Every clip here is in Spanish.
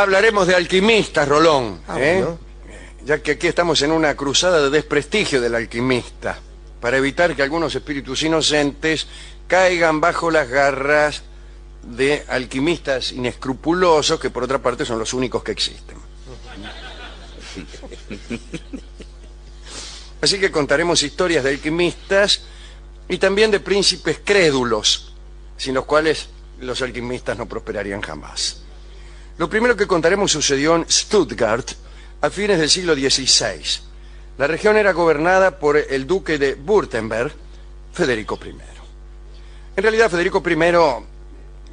Hablaremos de alquimistas, Rolón, Bueno. ya que aquí estamos en una cruzada de desprestigio del alquimista, para evitar que algunos espíritus inocentes caigan bajo las garras de alquimistas inescrupulosos, que por otra parte son los únicos que existen. Así que contaremos historias de alquimistas y también de príncipes crédulos, sin los cuales los alquimistas no prosperarían jamás. Lo primero que contaremos sucedió en Stuttgart a fines del siglo XVI. La región era gobernada por el duque de Württemberg, Federico I. En realidad Federico I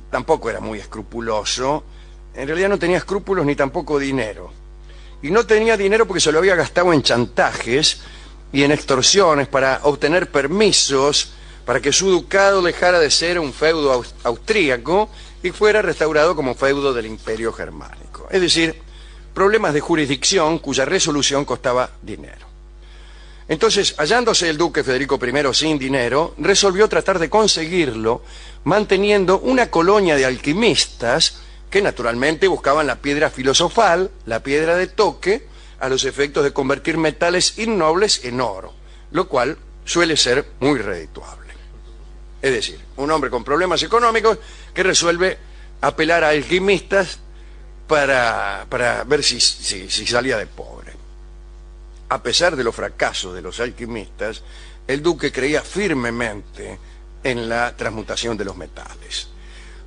tampoco era muy escrupuloso, en realidad no tenía escrúpulos ni tampoco dinero. Y no tenía dinero porque se lo había gastado en chantajes y en extorsiones para obtener permisos para que su ducado dejara de ser un feudo austríaco y fuera restaurado como feudo del Imperio Germánico. Es decir, problemas de jurisdicción cuya resolución costaba dinero. Entonces, hallándose el duque Federico I sin dinero, resolvió tratar de conseguirlo manteniendo una colonia de alquimistas que naturalmente buscaban la piedra filosofal, la piedra de toque, a los efectos de convertir metales innobles en oro, lo cual suele ser muy redituable. Es decir, un hombre con problemas económicos que resuelve apelar a alquimistas para ver si salía de pobre. A pesar de los fracasos de los alquimistas, el duque creía firmemente en la transmutación de los metales.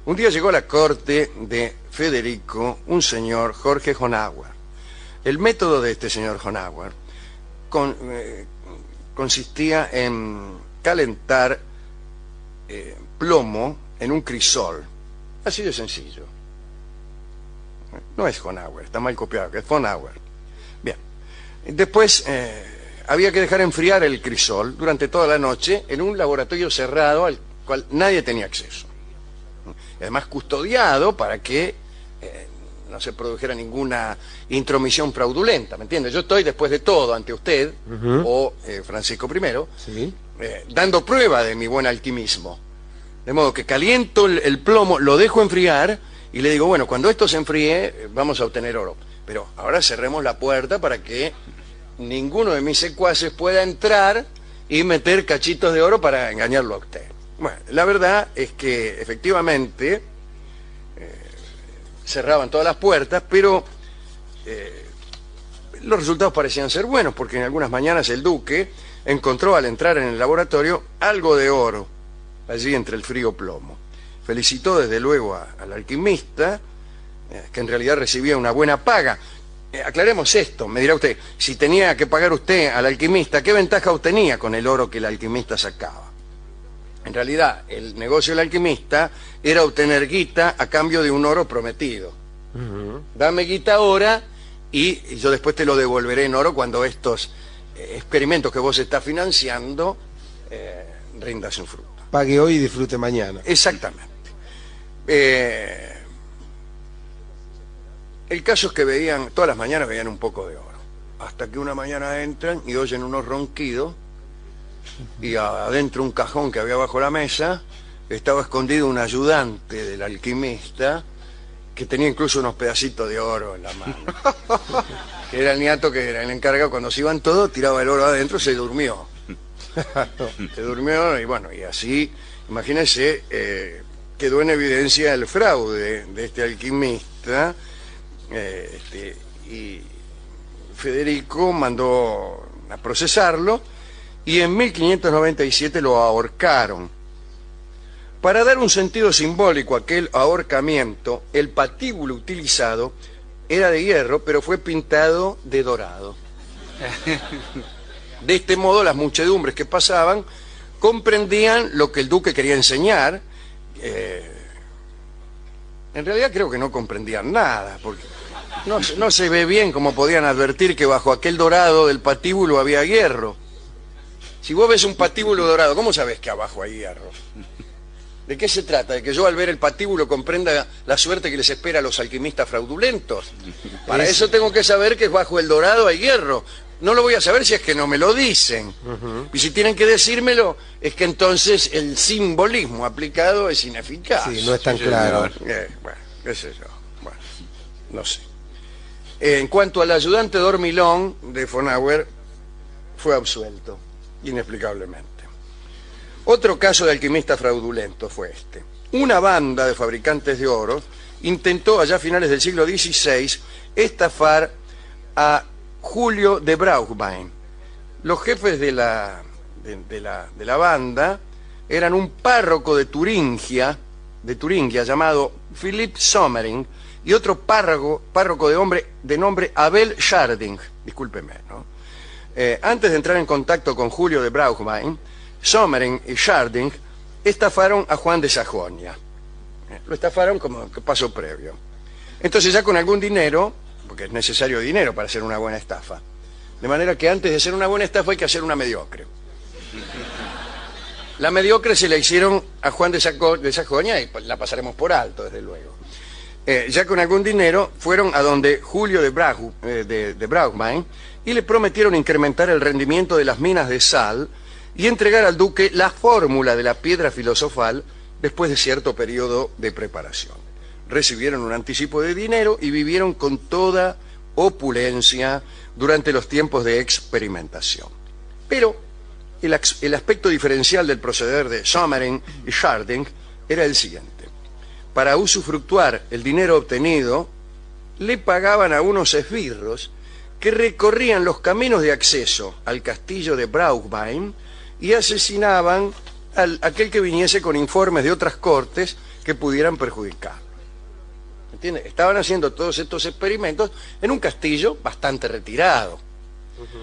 Un día llegó a la corte de Federico un señor, Jorge Honauer. El método de este señor Honauer consistía en calentar plomo en un crisol. Así de sencillo. No es Honauer, está mal copiado, que es Honauer. Bien. Después había que dejar enfriar el crisol durante toda la noche en un laboratorio cerrado al cual nadie tenía acceso. Además custodiado para que no se produjera ninguna intromisión fraudulenta, ¿me entiende? Yo estoy, después de todo, ante usted, o Francisco I, Sí. dando prueba de mi buen alquimismo. De modo que caliento el plomo, lo dejo enfriar y le digo, bueno, cuando esto se enfríe, vamos a obtener oro. Pero ahora cerremos la puerta para que ninguno de mis secuaces pueda entrar y meter cachitos de oro para engañarlo a usted. Bueno, la verdad es que efectivamente cerraban todas las puertas, pero los resultados parecían ser buenos, porque en algunas mañanas el duque encontró al entrar en el laboratorio algo de oro allí entre el frío plomo. Felicitó desde luego al alquimista, que en realidad recibía una buena paga. Aclaremos esto, me dirá usted, si tenía que pagar usted al alquimista, ¿qué ventaja obtenía con el oro que el alquimista sacaba? En realidad, el negocio del alquimista era obtener guita a cambio de un oro prometido. Dame guita ahora y yo después te lo devolveré en oro cuando estos experimentos que vos estás financiando rindan su fruto. Pague hoy y disfrute mañana. Exactamente. El caso es que veían, todas las mañanas veían un poco de oro. Hasta que una mañana entran y oyen unos ronquidos y adentro un cajón que había bajo la mesa estaba escondido un ayudante del alquimista que tenía incluso unos pedacitos de oro en la mano. Que era el niato, que era el encargado. Cuando se iban todos, tiraba el oro adentro, se durmió. Se durmió y bueno, y así, imagínense, quedó en evidencia el fraude de este alquimista, y Federico mandó a procesarlo y en 1597 lo ahorcaron. Para dar un sentido simbólico a aquel ahorcamiento, el patíbulo utilizado era de hierro, pero fue pintado de dorado. De este modo, las muchedumbres que pasaban comprendían lo que el duque quería enseñar. En realidad creo que no comprendían nada, porque no se ve bien cómo podían advertir que bajo aquel dorado del patíbulo había hierro. Si vos ves un patíbulo dorado, ¿cómo sabés que abajo hay hierro? ¿De qué se trata? ¿De que yo al ver el patíbulo comprenda la suerte que les espera a los alquimistas fraudulentos? Para eso tengo que saber que bajo el dorado hay hierro. No lo voy a saber si es que no me lo dicen. Y si tienen que decírmelo, es que entonces el simbolismo aplicado es ineficaz. Sí, no es tan claro. Bueno, qué sé yo. Bueno. no sé. En cuanto al ayudante dormilón de von Auer, fue absuelto, inexplicablemente. Otro caso de alquimista fraudulento fue este. Una banda de fabricantes de oro intentó allá a finales del siglo XVI estafar a Julio de Brauchwein. Los jefes de la banda eran un párroco de Turingia llamado Philipp Sommering y otro párroco de nombre Abel Scharding. Discúlpeme, ¿no? Antes de entrar en contacto con Julio de Brauchwein, Sommering y Scharding estafaron a Juan de Sajonia. Lo estafaron como paso previo. Entonces ya con algún dinero, porque es necesario dinero para hacer una buena estafa, de manera que antes de hacer una buena estafa hay que hacer una mediocre. La mediocre se la hicieron a Juan de Sajonia y la pasaremos por alto, desde luego. Ya con algún dinero fueron a donde Julio de Brauchwein y le prometieron incrementar el rendimiento de las minas de sal y entregar al duque la fórmula de la piedra filosofal después de cierto periodo de preparación. Recibieron un anticipo de dinero y vivieron con toda opulencia durante los tiempos de experimentación. Pero el aspecto diferencial del proceder de Sommering y Scharding era el siguiente. Para usufructuar el dinero obtenido, le pagaban a unos esbirros que recorrían los caminos de acceso al castillo de Brauchwein y asesinaban a aquel que viniese con informes de otras cortes que pudieran perjudicar. ¿Entiende? Estaban haciendo todos estos experimentos en un castillo bastante retirado.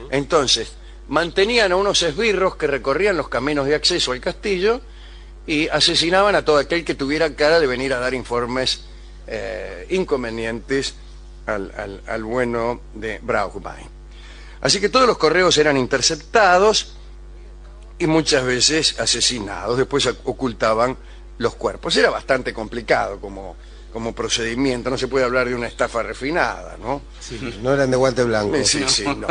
Entonces, mantenían a unos esbirros que recorrían los caminos de acceso al castillo y asesinaban a todo aquel que tuviera cara de venir a dar informes inconvenientes al bueno de Brauchwein. Así que todos los correos eran interceptados y muchas veces asesinados. Después ocultaban los cuerpos. Era bastante complicado como procedimiento. No se puede hablar de una estafa refinada, ¿no? Sí, no eran de guante blanco. Sí, no.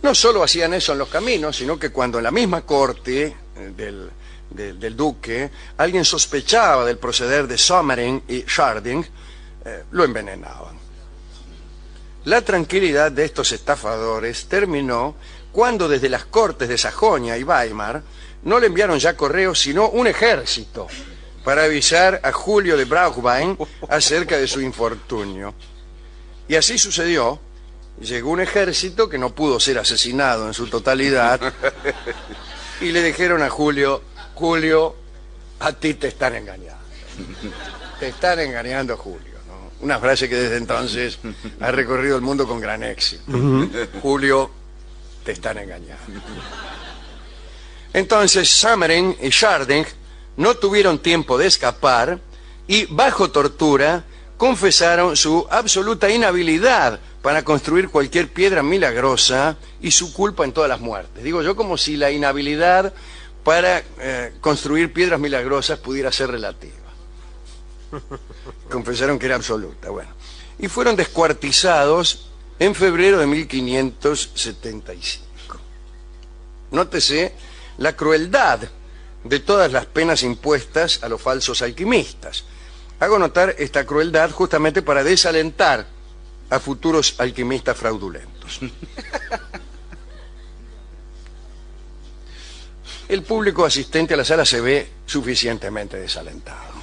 No solo hacían eso en los caminos, sino que cuando en la misma corte del duque alguien sospechaba del proceder de Sommering y Scharding, lo envenenaban. La tranquilidad de estos estafadores terminó cuando desde las cortes de Sajonia y Weimar no le enviaron ya correos sino un ejército para avisar a Julio de Brauchwein acerca de su infortunio. Y así sucedió. Llegó un ejército que no pudo ser asesinado en su totalidad y le dijeron a Julio, a ti te están engañando. Te están engañando, Julio, ¿no? Una frase que desde entonces ha recorrido el mundo con gran éxito. Julio, te están engañando. Entonces Sommering y Scharding no tuvieron tiempo de escapar y bajo tortura confesaron su absoluta inhabilidad para construir cualquier piedra milagrosa y su culpa en todas las muertes. Digo yo, como si la inhabilidad para construir piedras milagrosas pudiera ser relativa. Confesaron que era absoluta. Bueno, y fueron descuartizados en febrero de 1575. Nótese la crueldad de todas las penas impuestas a los falsos alquimistas. Hago notar esta crueldad justamente para desalentar a futuros alquimistas fraudulentos. El público asistente a la sala se ve suficientemente desalentado.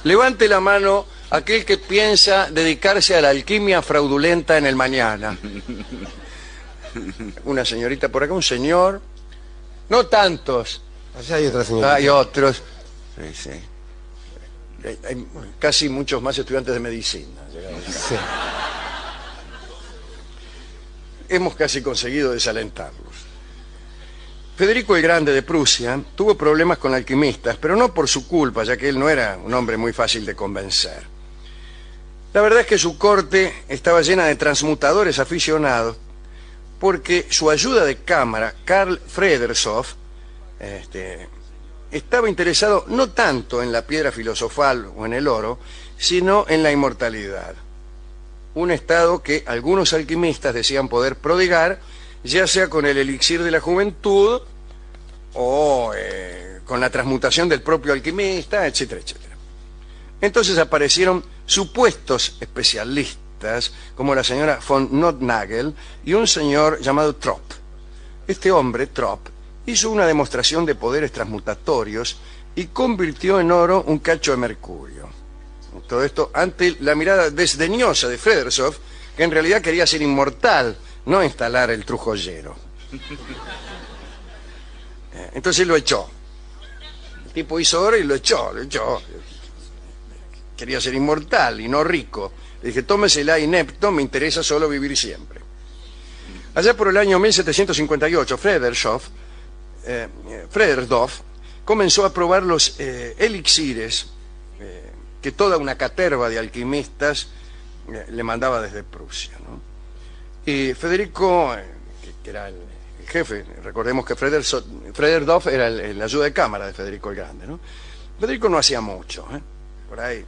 Levante la mano aquel que piensa dedicarse a la alquimia fraudulenta en el mañana. Una señorita por acá, un señor. No tantos. Allá hay otra señorita. Hay otros. Sí. Hay casi muchos más estudiantes de medicina. Sí. Hemos casi conseguido desalentarlos. Federico el Grande de Prusia tuvo problemas con alquimistas, pero no por su culpa, ya que él no era un hombre muy fácil de convencer. La verdad es que su corte estaba llena de transmutadores aficionados, porque su ayuda de cámara, Karl Fredershoff, estaba interesado no tanto en la piedra filosofal o en el oro, sino en la inmortalidad. Un estado que algunos alquimistas decían poder prodigar, ya sea con el elixir de la juventud o con la transmutación del propio alquimista, etcétera, etcétera. Entonces aparecieron supuestos especialistas, como la señora von Nothnagel y un señor llamado Trop. Este hombre, Trop, hizo una demostración de poderes transmutatorios y convirtió en oro un cacho de mercurio. Todo esto ante la mirada desdeñosa de Fredershoff, que en realidad quería ser inmortal, no instalar el trujollero. Entonces lo echó. El tipo hizo oro y lo echó. Quería ser inmortal y no rico. Le dije, tómesela, inepto, me interesa solo vivir siempre. Allá por el año 1758, Fredershoff comenzó a probar los elixires que toda una caterva de alquimistas le mandaba desde Prusia, ¿no? Y Federico, que era el jefe, recordemos que Frederdorf era el ayuda de cámara de Federico el Grande, ¿no? Federico no hacía mucho, por ahí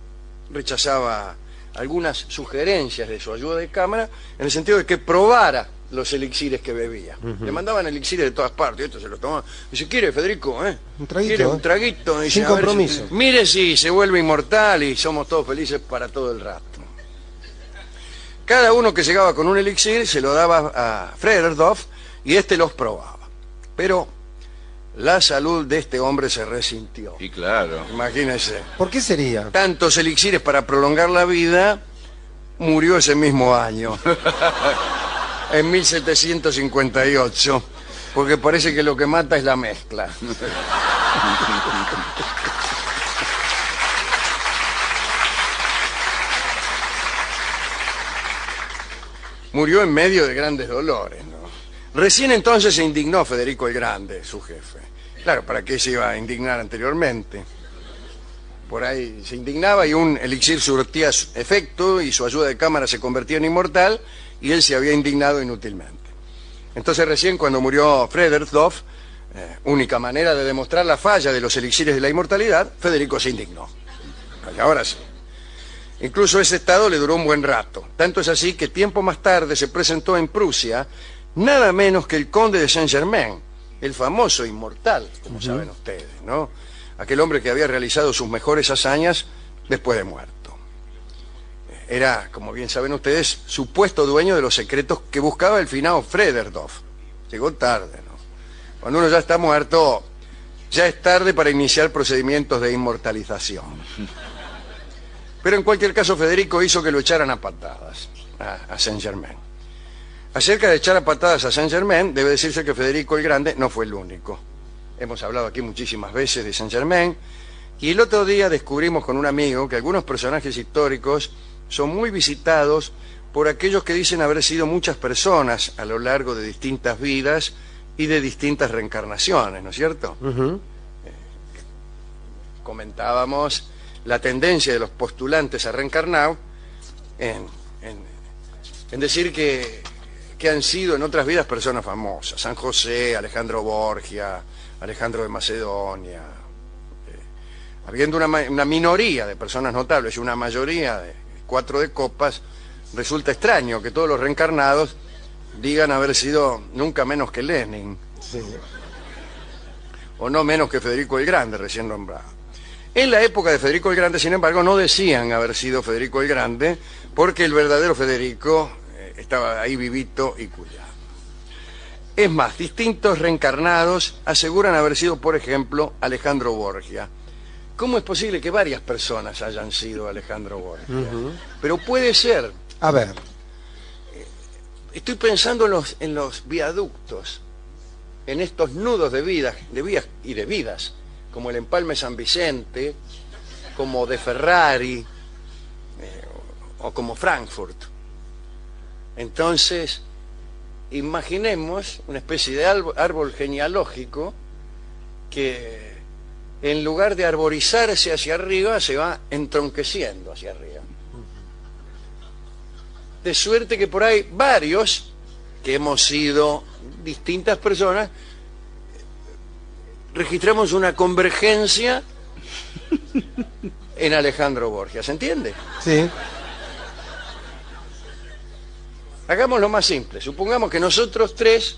rechazaba algunas sugerencias de su ayuda de cámara en el sentido de que probara los elixires que bebía. Le mandaban elixires de todas partes, esto se lo tomaba. Dice, ¿quiere, Federico? Un traguito. ¿Quiere un traguito? Dice, sin compromiso. Mire si se vuelve inmortal y somos todos felices para todo el rato. Cada uno que llegaba con un elixir se lo daba a Frederdorf y este los probaba. Pero la salud de este hombre se resintió. Y claro. Imagínense. ¿Por qué sería? Tantos elixires para prolongar la vida, murió ese mismo año. En 1758, porque parece que lo que mata es la mezcla. Murió en medio de grandes dolores, ¿no? Recién entonces se indignó Federico el Grande, su jefe. Claro, ¿para qué se iba a indignar anteriormente? Por ahí se indignaba y un elixir surtía efecto y su ayuda de cámara se convertía en inmortal y él se había indignado inútilmente. Entonces recién cuando murió Frederdorf, única manera de demostrar la falla de los elixires de la inmortalidad, Federico se indignó. Y ahora sí. Incluso ese estado le duró un buen rato. Tanto es así que tiempo más tarde se presentó en Prusia nada menos que el conde de Saint-Germain, el famoso inmortal, como saben ustedes, ¿no? Aquel hombre que había realizado sus mejores hazañas después de muerto. Era, como bien saben ustedes, supuesto dueño de los secretos que buscaba el finado Frederdorf. Llegó tarde, ¿no? Cuando uno ya está muerto, ya es tarde para iniciar procedimientos de inmortalización. Pero en cualquier caso Federico hizo que lo echaran a patadas a Saint-Germain. Acerca de echar a patadas a Saint-Germain, debe decirse que Federico el Grande no fue el único. Hemos hablado aquí muchísimas veces de Saint-Germain, y el otro día descubrimos con un amigo que algunos personajes históricos son muy visitados por aquellos que dicen haber sido muchas personas a lo largo de distintas vidas y de distintas reencarnaciones, ¿no es cierto? Comentábamos la tendencia de los postulantes a reencarnar en decir que han sido en otras vidas personas famosas. San José, Alejandro Borgia, Alejandro de Macedonia. Habiendo una minoría de personas notables y una mayoría de 4 de copas, resulta extraño que todos los reencarnados digan haber sido nunca menos que Lenin. Sí. O no menos que Federico el Grande, recién nombrado. En la época de Federico el Grande, sin embargo, no decían haber sido Federico el Grande, porque el verdadero Federico estaba ahí vivito y cuidado. Es más, distintos reencarnados aseguran haber sido, por ejemplo, Alejandro Borgia. ¿Cómo es posible que varias personas hayan sido Alejandro Borgia? Pero puede ser. A ver. Estoy pensando en los viaductos, en estos nudos de vías y de vidas, como el Empalme San Vicente, como de Ferrari, o como Frankfurt. Entonces, imaginemos una especie de árbol genealógico que en lugar de arborizarse hacia arriba, se va entronqueciendo hacia arriba. De suerte que por ahí varios, que hemos sido distintas personas, registramos una convergencia en Alejandro Borgia. ¿Se entiende? Sí. Hagámoslo más simple. Supongamos que nosotros tres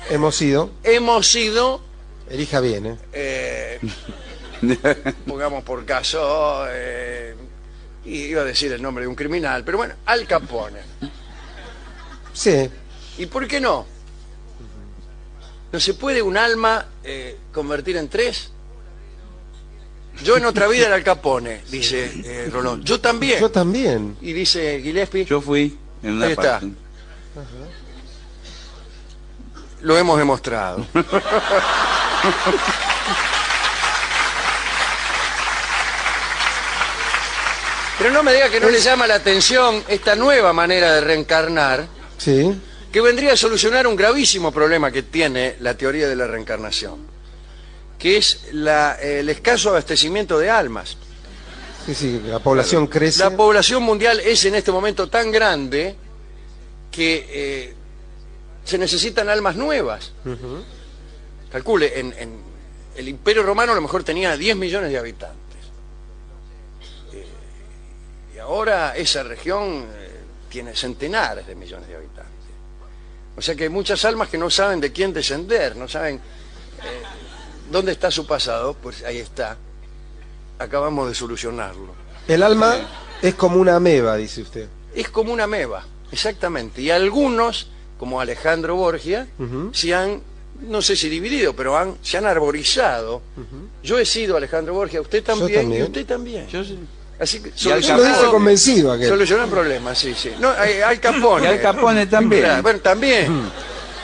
Hemos sido. hemos sido Elija bien, pongamos por caso, y iba a decir el nombre de un criminal, pero bueno, Al Capone. Sí. ¿Y por qué no? ¿No se puede un alma convertir en tres? Yo en otra vida era Al Capone, dice Rolón. Yo también. Yo también. Y dice Gillespie. Yo fui en una Ahí está. parte. Lo hemos demostrado. Pero no me diga que no le llama la atención esta nueva manera de reencarnar, Sí. que vendría a solucionar un gravísimo problema que tiene la teoría de la reencarnación, que es el escaso abastecimiento de almas. Sí, sí, la población crece. La población mundial es en este momento tan grande que se necesitan almas nuevas. Calcule, en el Imperio Romano a lo mejor tenía 10 millones de habitantes. Y ahora esa región tiene centenares de millones de habitantes. O sea que hay muchas almas que no saben de quién descender, no saben dónde está su pasado. Pues ahí está. Acabamos de solucionarlo. El alma es como una ameba, dice usted. Es como una ameba, exactamente. Y algunos, como Alejandro Borgia, se han, no sé si dividido, pero se han arborizado. Yo he sido Alejandro Borgia, usted también, y usted también. Yo sí. Así que Yo lo dice convencido aquel. solucionó el problema, sí, sí. No, Al Capone. Y Al Capone también. Claro, bueno, también.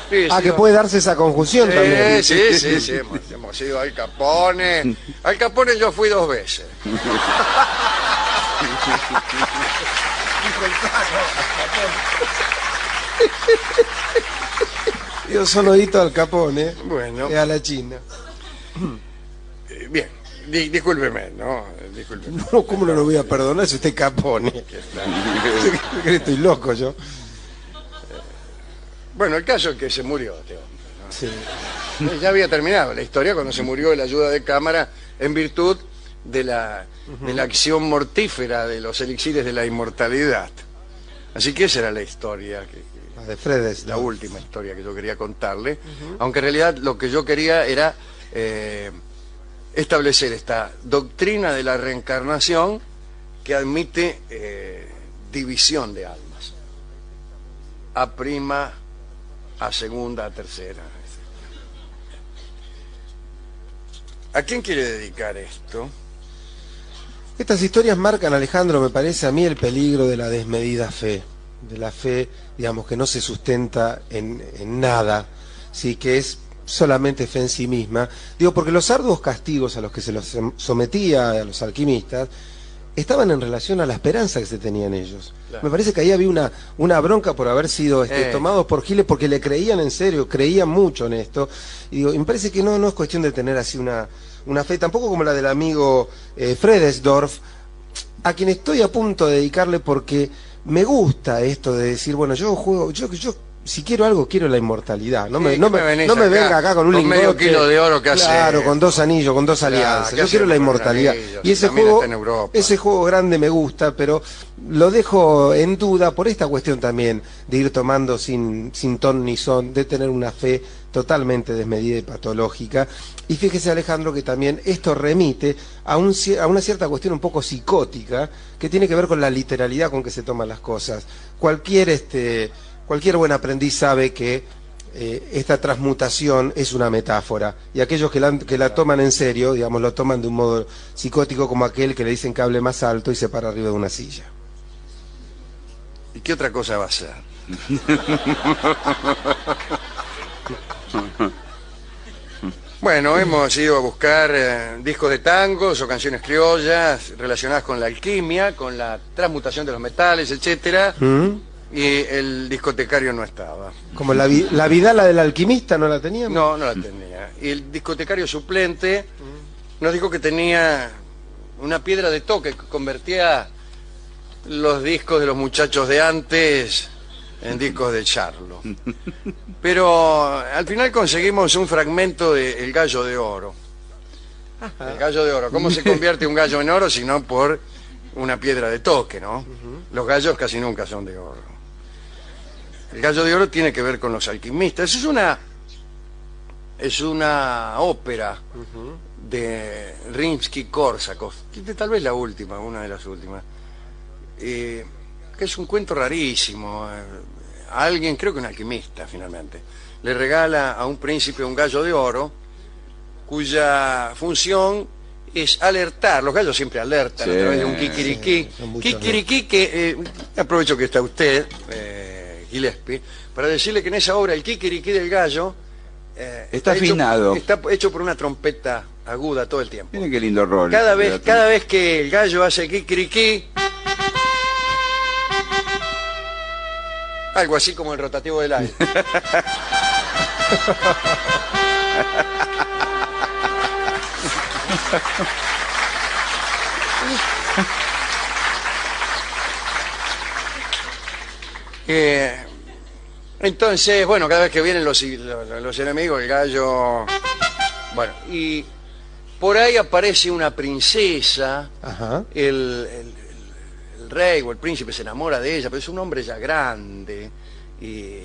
Sí, Ah, sí, que puede darse esa confusión también. Sí, sí, sí, hemos ido a Al Capone. Al Capone yo fui 2 veces. Yo sonodito Al Capone, Bueno, a la China. bien, discúlpeme, ¿no? Discúlpeme. No, ¿cómo no lo voy a perdonar si usted es Capone? Estoy loco yo. Bueno, el caso es que se murió este hombre, ¿no? Sí. Ya había terminado la historia cuando se murió de la ayuda de cámara en virtud de la acción mortífera de los elixires de la inmortalidad. Así que esa era la historia, La de Fredes. la última historia que yo quería contarle, aunque en realidad lo que yo quería era establecer esta doctrina de la reencarnación que admite división de almas. A prima, a segunda, a tercera. ¿A quién quiere dedicar esto? Estas historias marcan, Alejandro, me parece a mí, el peligro de la desmedida fe. De la fe, digamos, que no se sustenta en nada, sí, que es solamente fe en sí misma. Digo, porque los arduos castigos a los que se los sometía a los alquimistas estaban en relación a la esperanza que se tenían ellos. Claro. Me parece que ahí había una bronca por haber sido tomados por giles porque le creían en serio, creían mucho en esto. Y digo, y me parece que no es cuestión de tener así una fe, tampoco como la del amigo Fredesdorf, a quien estoy a punto de dedicarle porque me gusta esto de decir, bueno, yo juego, yo si quiero algo, quiero la inmortalidad. No me venga acá con un lingote, medio kilo de oro que hace. Claro, con 2 anillos, con 2 alianzas. Yo quiero la inmortalidad. Y ese juego grande me gusta, pero lo dejo en duda por esta cuestión también de ir tomando sin ton ni son, de tener una fe totalmente desmedida y patológica. Y fíjese, Alejandro, que también esto remite a una cierta cuestión un poco psicótica que tiene que ver con la literalidad con que se toman las cosas. Cualquier buen aprendiz sabe que esta transmutación es una metáfora, y aquellos que la toman en serio, digamos, lo toman de un modo psicótico, como aquel que le dicen que hable más alto y se para arriba de una silla. ¿Y qué otra cosa va a hacer? Bueno, hemos ido a buscar discos de tangos o canciones criollas relacionadas con la alquimia, con la transmutación de los metales, etcétera. Y el discotecario no estaba. Como la Vidala del alquimista, ¿no la teníamos? No, no la tenía. Y el discotecario suplente nos dijo que tenía una piedra de toque que convertía los discos de los muchachos de antes en discos de charlo. Pero al final conseguimos un fragmento de El Gallo de Oro. El Gallo de Oro. ¿Cómo se convierte un gallo en oro si no por una piedra de toque, no? Los gallos casi nunca son de oro. El Gallo de Oro tiene que ver con los alquimistas. Es una ópera de Rimsky-Korsakov, tal vez la última, una de las últimas, que es un cuento rarísimo. A alguien, creo que un alquimista finalmente, le regala a un príncipe un gallo de oro cuya función es alertar. Los gallos siempre alertan, sí, a través de un kikiriki. Kikiriki que, aprovecho que está usted, Gillespie, para decirle que en esa obra el kikiriki del gallo está afinado. Está hecho por una trompeta aguda todo el tiempo. Miren qué lindo rol. Cada vez que el gallo hace kikiriki, algo así como el rotativo del aire. Entonces, bueno, cada vez que vienen los enemigos, el gallo... Bueno, y por ahí aparece una princesa. Ajá. El rey o el príncipe se enamora de ella, pero es un hombre ya grande, y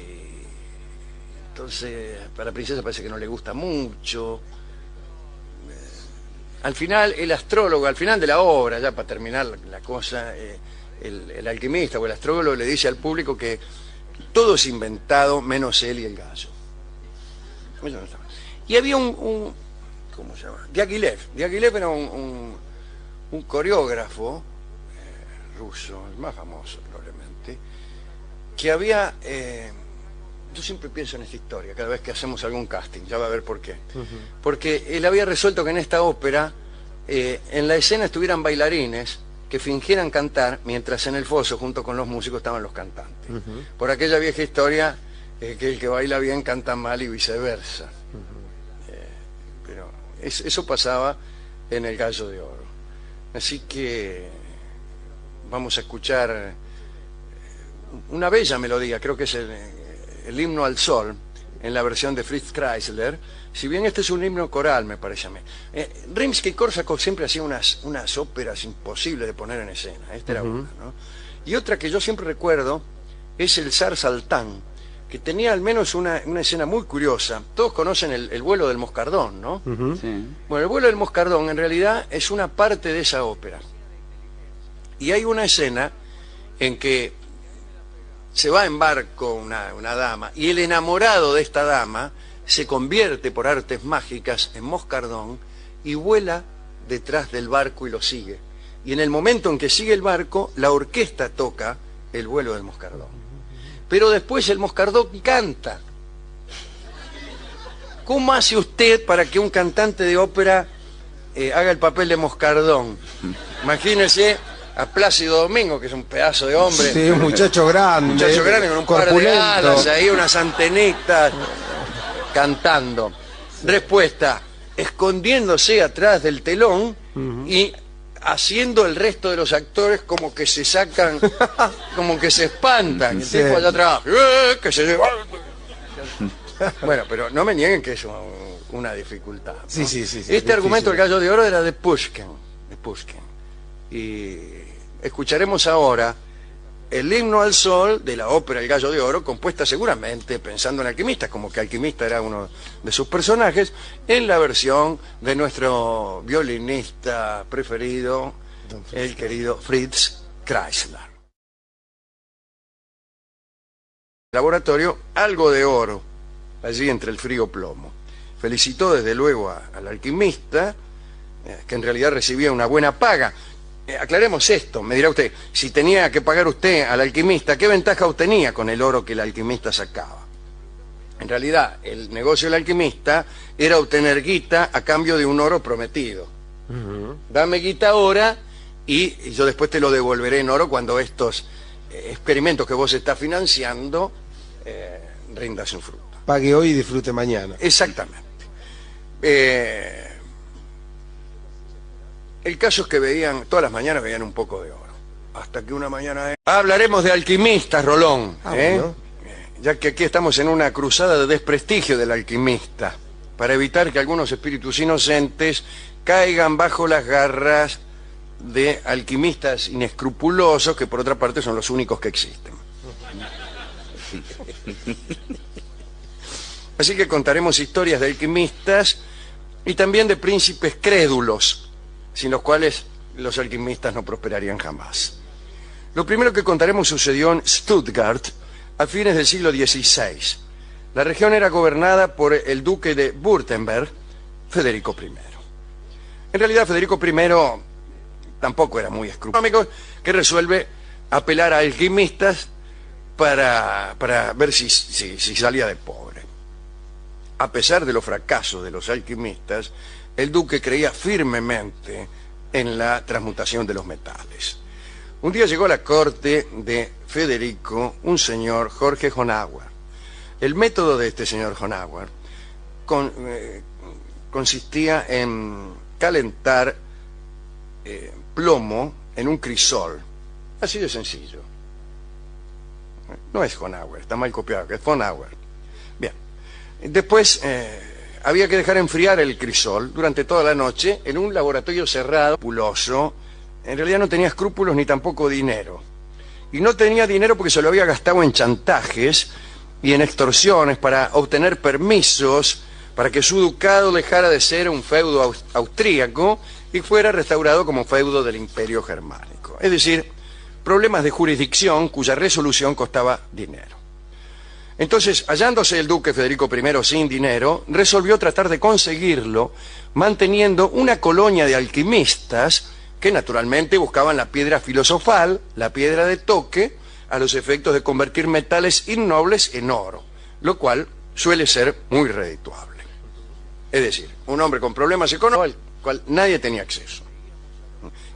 entonces para la princesa parece que no le gusta mucho. Al final, el astrólogo, al final de la obra, ya para terminar la cosa, el alquimista o el astrólogo le dice al público que todo es inventado menos él y el gallo. Y había un ¿cómo se llama? Diaghilev. Diaghilev era un coreógrafo ruso, el más famoso probablemente, que había... yo siempre pienso en esta historia cada vez que hacemos algún casting, ya va a ver por qué. Porque él había resuelto que en esta ópera, en la escena estuvieran bailarines que fingieran cantar, mientras en el foso, junto con los músicos, estaban los cantantes. Por aquella vieja historia, que el que baila bien canta mal y viceversa. Pero eso pasaba en El Gallo de Oro. Así que vamos a escuchar una bella melodía, creo que es el himno al sol, en la versión de Fritz Kreisler, si bien este es un himno coral, me parece a mí. Rimsky-Korsakov siempre hacía unas óperas imposibles de poner en escena, esta era una, ¿no? Y otra que yo siempre recuerdo es el Zar Saltán, que tenía al menos una escena muy curiosa. Todos conocen el vuelo del moscardón, ¿no? Sí. Bueno, el vuelo del moscardón en realidad es una parte de esa ópera. Y hay una escena en que se va en barco una dama, y el enamorado de esta dama se convierte por artes mágicas en moscardón y vuela detrás del barco y lo sigue. Y en el momento en que sigue el barco, la orquesta toca el vuelo del moscardón. Pero después el moscardón canta. ¿Cómo hace usted para que un cantante de ópera haga el papel de moscardón? Imagínese a Plácido Domingo, que es un pedazo de hombre. Sí, un muchacho grande. Un muchacho grande con un par de alas ahí, unas antenitas, cantando. Respuesta: escondiéndose atrás del telón y haciendo el resto de los actores como que se sacan, como que se espantan. El tipo allá atrás, que se lleva. Bueno, pero no me nieguen que es una dificultad, ¿no? Sí. Este argumento del Gallo de Oro era de Pushkin. Y escucharemos ahora el himno al sol de la ópera El Gallo de Oro, compuesta seguramente pensando en Alquimista, como que Alquimista era uno de sus personajes, en la versión de nuestro violinista preferido, el querido Fritz Kreisler. Laboratorio, algo de oro, allí entre el frío plomo. Felicitó desde luego al alquimista, que en realidad recibía una buena paga. Aclaremos esto, me dirá usted, si tenía que pagar usted al alquimista, ¿qué ventaja obtenía con el oro que el alquimista sacaba? En realidad, el negocio del alquimista era obtener guita a cambio de un oro prometido. Dame guita ahora y yo después te lo devolveré en oro cuando estos experimentos que vos estás financiando rindan su fruto. Pague hoy y disfrute mañana. Exactamente. El caso es que veían, todas las mañanas veían un poco de oro. Hasta que una mañana... Hablaremos de alquimistas, Rolón. Bueno. Ya que aquí estamos en una cruzada de desprestigio del alquimista, para evitar que algunos espíritus inocentes caigan bajo las garras de alquimistas inescrupulosos, que por otra parte son los únicos que existen. Así que contaremos historias de alquimistas y también de príncipes crédulos, sin los cuales los alquimistas no prosperarían jamás. Lo primero que contaremos sucedió en Stuttgart a fines del siglo XVI. La región era gobernada por el duque de Württemberg, Federico I. En realidad Federico I tampoco era muy escrupuloso, que resuelve apelar a alquimistas para ver si salía de pobre. A pesar de los fracasos de los alquimistas, el duque creía firmemente en la transmutación de los metales. Un día llegó a la corte de Federico un señor, Jorge Honauer. El método de este señor Honauer consistía en calentar plomo en un crisol. Así de sencillo. No es Honauer, está mal copiado, que es Honauer. Bien. Después había que dejar enfriar el crisol durante toda la noche en un laboratorio cerrado, puloso. En realidad no tenía escrúpulos ni tampoco dinero. Y no tenía dinero porque se lo había gastado en chantajes y en extorsiones para obtener permisos para que su ducado dejara de ser un feudo austríaco y fuera restaurado como feudo del Imperio Germánico. Es decir, problemas de jurisdicción cuya resolución costaba dinero. Entonces, hallándose el duque Federico I sin dinero, resolvió tratar de conseguirlo manteniendo una colonia de alquimistas que naturalmente buscaban la piedra filosofal, la piedra de toque, a los efectos de convertir metales innobles en oro, lo cual suele ser muy redituable. Es decir, un hombre con problemas económicos al cual nadie tenía acceso.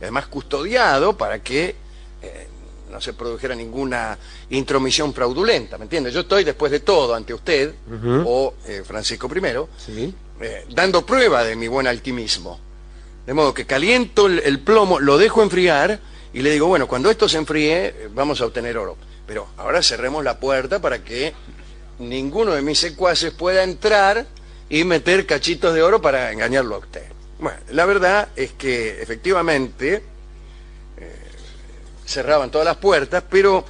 Además custodiado para que no se produjera ninguna intromisión fraudulenta, ¿me entiende? Yo estoy después de todo ante usted, o Francisco I, ¿sí? Dando prueba de mi buen alquimismo. De modo que caliento el plomo, lo dejo enfriar y le digo, bueno, cuando esto se enfríe vamos a obtener oro. Pero ahora cerremos la puerta para que ninguno de mis secuaces pueda entrar y meter cachitos de oro para engañarlo a usted. Bueno, la verdad es que efectivamente cerraban todas las puertas, pero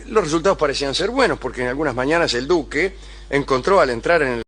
los resultados parecían ser buenos, porque en algunas mañanas el duque encontró al entrar en el